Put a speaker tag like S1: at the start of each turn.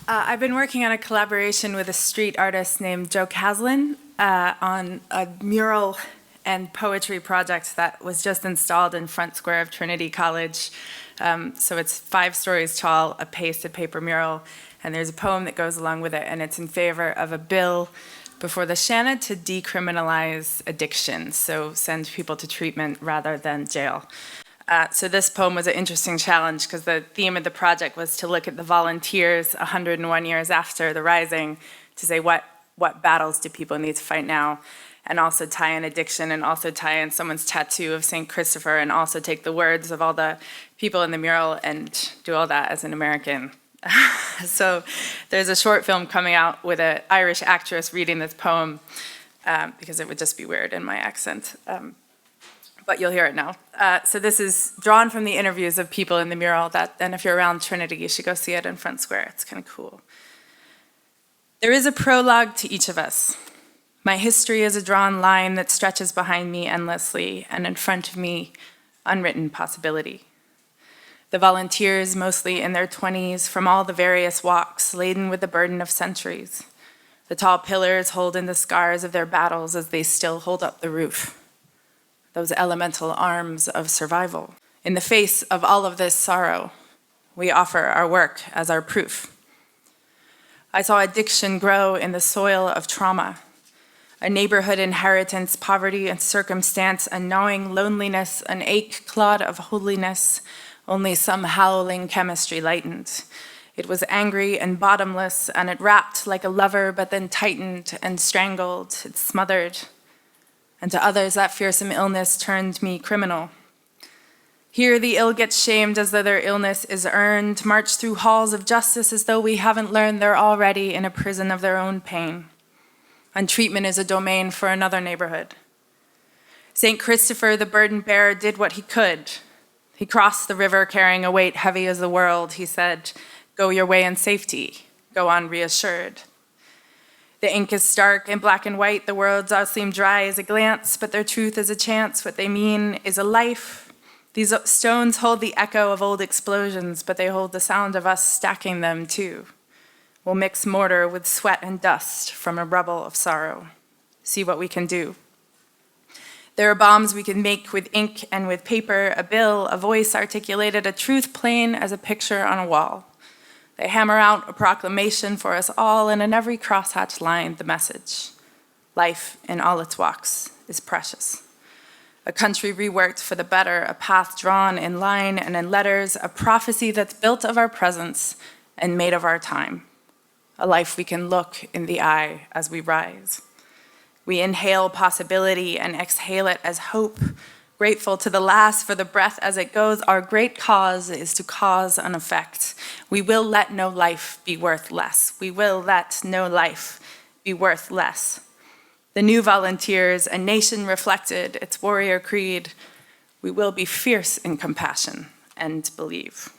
S1: I've been working on a collaboration with a street artist named Joe Caslin on a mural and poetry project that was just installed in Front Square of Trinity College. So it's 5 stories tall, a pasted paper mural, and there's a poem that goes along with it, and it's in favor of a bill before the Shannon to decriminalize addiction, so send people to treatment rather than jail. So this poem was an interesting challenge because the theme of the project was to look at the volunteers 101 years after the Rising to say what battles do people need to fight now, and also tie in addiction, and also tie in someone's tattoo of St. Christopher, and also take the words of all the people in the mural and do all that as an American. So there's a short film coming out with an Irish actress reading this poem because it would just be weird in my accent. But you'll hear it now. So this is drawn from the interviews of people in the mural, and if you're around Trinity, you should go see it in Front Square. It's kind of cool. There is a prologue to each of us. My history is a drawn line that stretches behind me endlessly, and in front of me, unwritten possibility. The volunteers, mostly in their 20s, from all the various walks, laden with the burden of centuries. The tall pillars holding the scars of their battles as they still hold up the roof. Those elemental arms of survival. In the face of all of this sorrow, we offer our work as our proof. I saw addiction grow in the soil of trauma, a neighborhood inheritance, poverty and circumstance, a gnawing loneliness, an ache clod of holiness, only some howling chemistry lightened. It was angry and bottomless, and it wrapped like a lover, but then tightened and strangled, it smothered. And to others, that fearsome illness turned me criminal. Here, the ill get shamed as though their illness is earned, march through halls of justice as though we haven't learned they're already in a prison of their own pain. And treatment is a domain for another neighborhood. St. Christopher, the burden bearer, did what he could. He crossed the river carrying a weight heavy as the world. He said, "Go your way in safety. Go on reassured." The ink is stark and black and white. The words all seem dry as a glance, but their truth is a chance. What they mean is a life. These stones hold the echo of old explosions, but they hold the sound of us stacking them too. We'll mix mortar with sweat and dust from a rubble of sorrow. See what we can do. There are bombs we can make with ink and with paper, a bill, a voice articulated, a truth plain as a picture on a wall. They hammer out a proclamation for us all, and in every crosshatch line, the message. Life in all its walks is precious. A country reworked for the better, a path drawn in line and in letters, a prophecy that's built of our presence and made of our time. A life we can look in the eye as we rise. We inhale possibility and exhale it as hope, grateful to the last for the breath as it goes. Our great cause is to cause an effect. We will let no life be worth less. We will let no life be worth less. The new volunteers, a nation reflected its warrior creed. We will be fierce in compassion and believe.